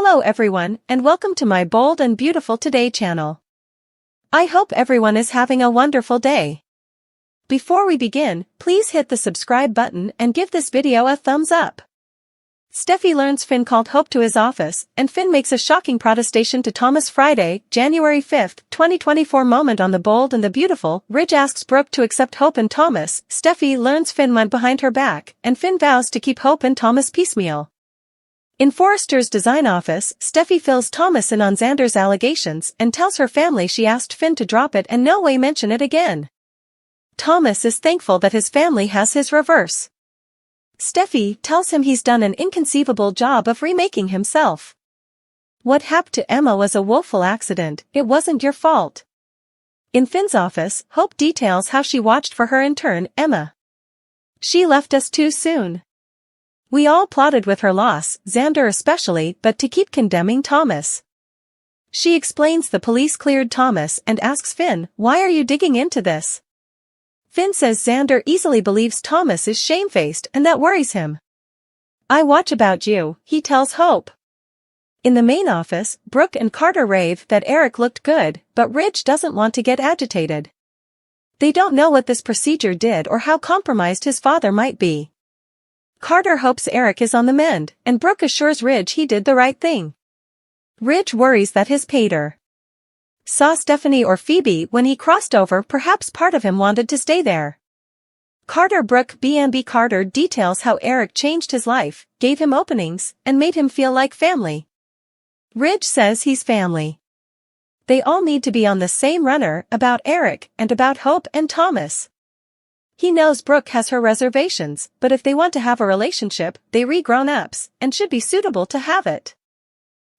Hello everyone, and welcome to my Bold and Beautiful Today channel. I hope everyone is having a wonderful day. Before we begin, please hit the subscribe button and give this video a thumbs up. Steffy learns Finn called Hope to his office, and Finn makes a shocking protestation to Thomas. Friday, January 5, 2024 moment on the Bold and the Beautiful. Ridge asks Brooke to accept Hope and Thomas. Steffy learns Finn went behind her back, and Finn vows to keep Hope and Thomas piecemeal. In Forrester's design office, Steffy fills Thomas in on Xander's allegations and tells her family she asked Finn to drop it and no way mention it again. Thomas is thankful that his family has his reverse. Steffy tells him he's done an inconceivable job of remaking himself. What happened to Emma was a woeful accident, it wasn't your fault. In Finn's office, Hope details how she watched for her intern, Emma. She left us too soon. We all plotted with her loss, Xander especially, but to keep condemning Thomas. She explains the police cleared Thomas and asks Finn, "Why are you digging into this?" Finn says Xander easily believes Thomas is shamefaced and that worries him. "I watch about you," he tells Hope. In the main office, Brooke and Carter rave that Eric looked good, but Ridge doesn't want to get agitated. They don't know what this procedure did or how compromised his father might be. Carter hopes Eric is on the mend, and Brooke assures Ridge he did the right thing. Ridge worries that his pater saw Stephanie or Phoebe when he crossed over. Perhaps part of him wanted to stay there. Carter Brooke B&B Carter details how Eric changed his life, gave him openings, and made him feel like family. Ridge says he's family. They all need to be on the same runner about Eric and about Hope and Thomas. He knows Brooke has her reservations, but if they want to have a relationship, they grown-ups, and should be suitable to have it.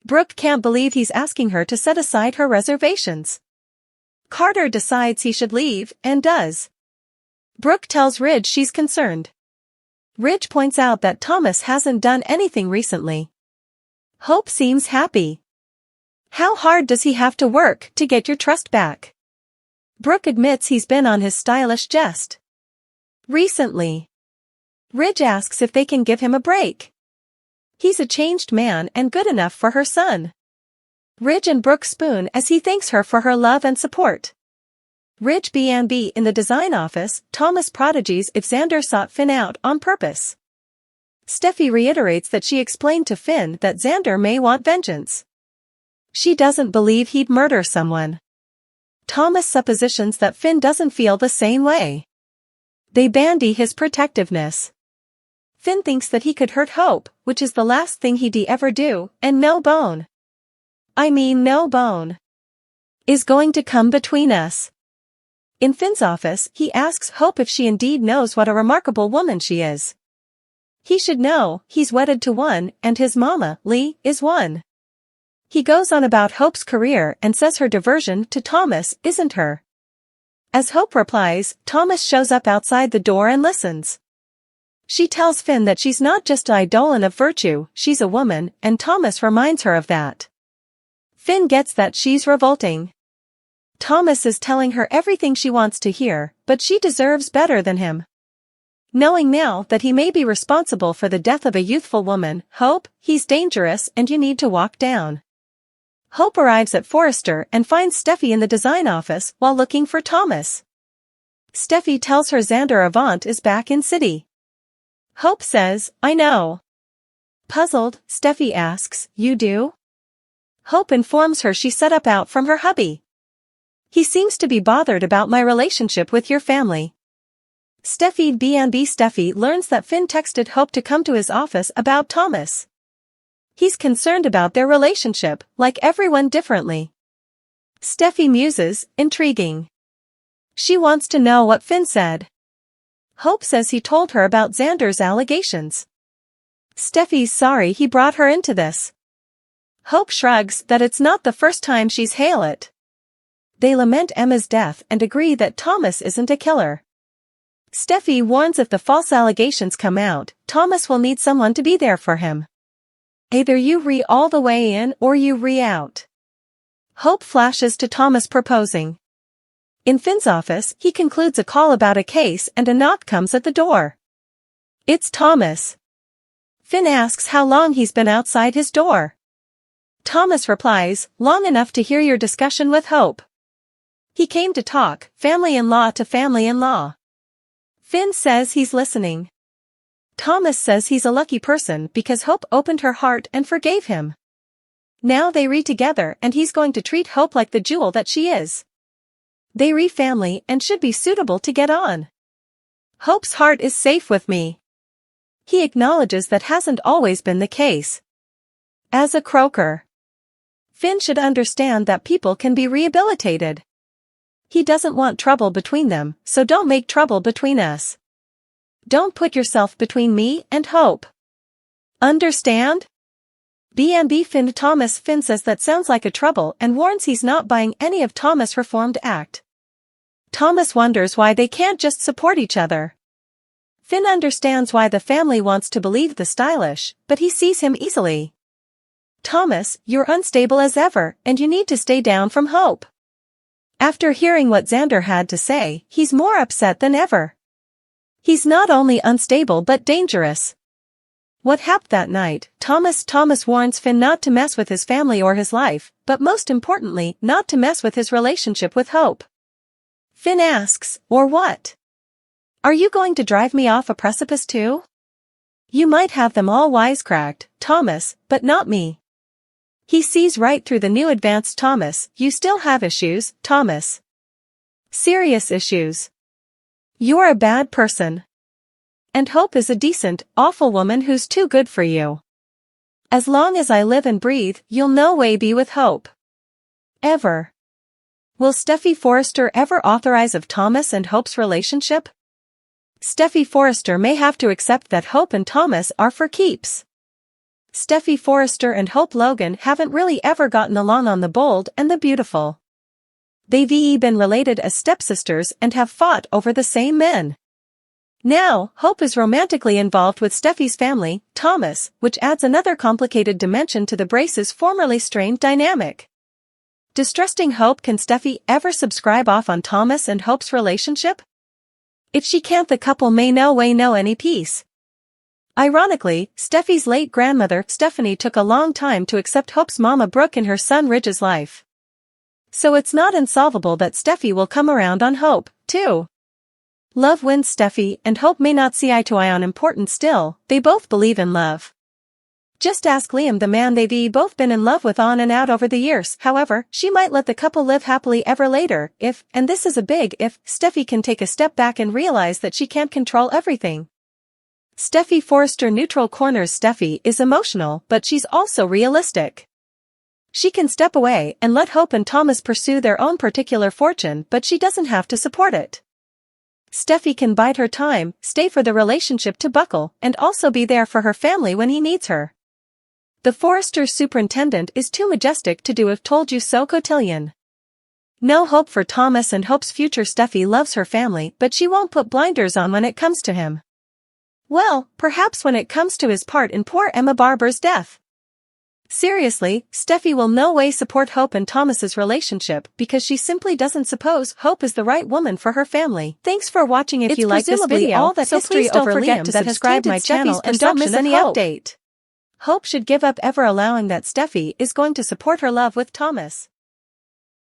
Brooke can't believe he's asking her to set aside her reservations. Carter decides he should leave, and does. Brooke tells Ridge she's concerned. Ridge points out that Thomas hasn't done anything recently. Hope seems happy. How hard does he have to work to get your trust back? Brooke admits he's been on his stylish jest recently. Ridge asks if they can give him a break. He's a changed man and good enough for her son. Ridge and Brooke spoon as he thanks her for her love and support. Ridge B&B in the design office, Thomas prodigies if Xander sought Finn out on purpose. Steffy reiterates that she explained to Finn that Xander may want vengeance. She doesn't believe he'd murder someone. Thomas suppositions that Finn doesn't feel the same way. They bandy his protectiveness. Finn thinks that he could hurt Hope, which is the last thing he'd ever do, and no bone is going to come between us. In Finn's office, he asks Hope if she indeed knows what a remarkable woman she is. He should know, he's wedded to one, and his mama, Lee, is one. He goes on about Hope's career and says her diversion to Thomas isn't her. As Hope replies, Thomas shows up outside the door and listens. She tells Finn that she's not just an eidolon of virtue, she's a woman, and Thomas reminds her of that. Finn gets that she's revolting. Thomas is telling her everything she wants to hear, but she deserves better than him. Knowing now that he may be responsible for the death of a youthful woman, Hope, he's dangerous and you need to walk down. Hope arrives at Forrester and finds Steffy in the design office while looking for Thomas. Steffy tells her Xander Avant is back in city. Hope says, "I know." Puzzled, Steffy asks, "You do?" Hope informs her she set up out from her hubby. "He seems to be bothered about my relationship with your family." Steffy B&B Steffy learns that Finn texted Hope to come to his office about Thomas. He's concerned about their relationship, like everyone differently. Steffy muses, intriguing. She wants to know what Finn said. Hope says he told her about Xander's allegations. Steffy's sorry he brought her into this. Hope shrugs that it's not the first time she's hailed it. They lament Emma's death and agree that Thomas isn't a killer. Steffy warns if the false allegations come out, Thomas will need someone to be there for him. Either you all the way in or you out. Hope flashes to Thomas proposing. In Finn's office, he concludes a call about a case and a knock comes at the door. It's Thomas. Finn asks how long he's been outside his door. Thomas replies, long enough to hear your discussion with Hope. He came to talk, family-in-law to family-in-law. Finn says he's listening. Thomas says he's a lucky person because Hope opened her heart and forgave him. Now they re-together and he's going to treat Hope like the jewel that she is. They re-family and should be suitable to get on. Hope's heart is safe with me. He acknowledges that hasn't always been the case. As a croaker, Finn should understand that people can be rehabilitated. He doesn't want trouble between them, so don't make trouble between us. Don't put yourself between me and Hope. Understand? BNB Finn Thomas. Finn says that sounds like a trouble and warns he's not buying any of Thomas' reformed act. Thomas wonders why they can't just support each other. Finn understands why the family wants to believe the stylish, but he sees him easily. Thomas, you're unstable as ever, and you need to stay down from Hope. After hearing what Xander had to say, he's more upset than ever. He's not only unstable but dangerous. What happened that night? Thomas warns Finn not to mess with his family or his life, but most importantly, not to mess with his relationship with Hope. Finn asks, or what? Are you going to drive me off a precipice too? You might have them all wisecracked, Thomas, but not me. He sees right through the new advanced Thomas. You still have issues, Thomas. Serious issues. You're a bad person. And Hope is a decent, awful woman who's too good for you. As long as I live and breathe, you'll no way be with Hope. Ever. Will Steffy Forrester ever authorize of Thomas and Hope's relationship? Steffy Forrester may have to accept that Hope and Thomas are for keeps. Steffy Forrester and Hope Logan haven't really ever gotten along on The Bold and the Beautiful. They've been related as stepsisters and have fought over the same men. Now, Hope is romantically involved with Steffy's family, Thomas, which adds another complicated dimension to the Brace's formerly strained dynamic. Distrusting Hope, can Steffy ever subscribe off on Thomas and Hope's relationship? If she can't, the couple may no way know any peace. Ironically, Steffy's late grandmother, Stephanie, took a long time to accept Hope's mama Brooke in her son Ridge's life. So it's not insolvable that Steffy will come around on Hope, too. Love wins. Steffy and Hope may not see eye to eye on important, still, they both believe in love. Just ask Liam, the man they've both been in love with on and out over the years. However, she might let the couple live happily ever later if, and this is a big if, Steffy can take a step back and realize that she can't control everything. Steffy Forrester neutral corners. Steffy is emotional, but she's also realistic. She can step away and let Hope and Thomas pursue their own particular fortune, but she doesn't have to support it. Steffy can bide her time, stay for the relationship to buckle, and also be there for her family when he needs her. The Forrester superintendent is too majestic to do if told you so cotillion. No hope for Thomas and Hope's future. Steffy loves her family, but she won't put blinders on when it comes to him. Well, perhaps when it comes to his part in poor Emma Barber's death. Seriously, Steffy will no way support Hope and Thomas's relationship because she simply doesn't suppose Hope is the right woman for her family. Thanks for watching. If you like this video, all that so please don't forget to subscribe my channel and don't miss any update. Hope should give up ever allowing that Steffy is going to support her love with Thomas.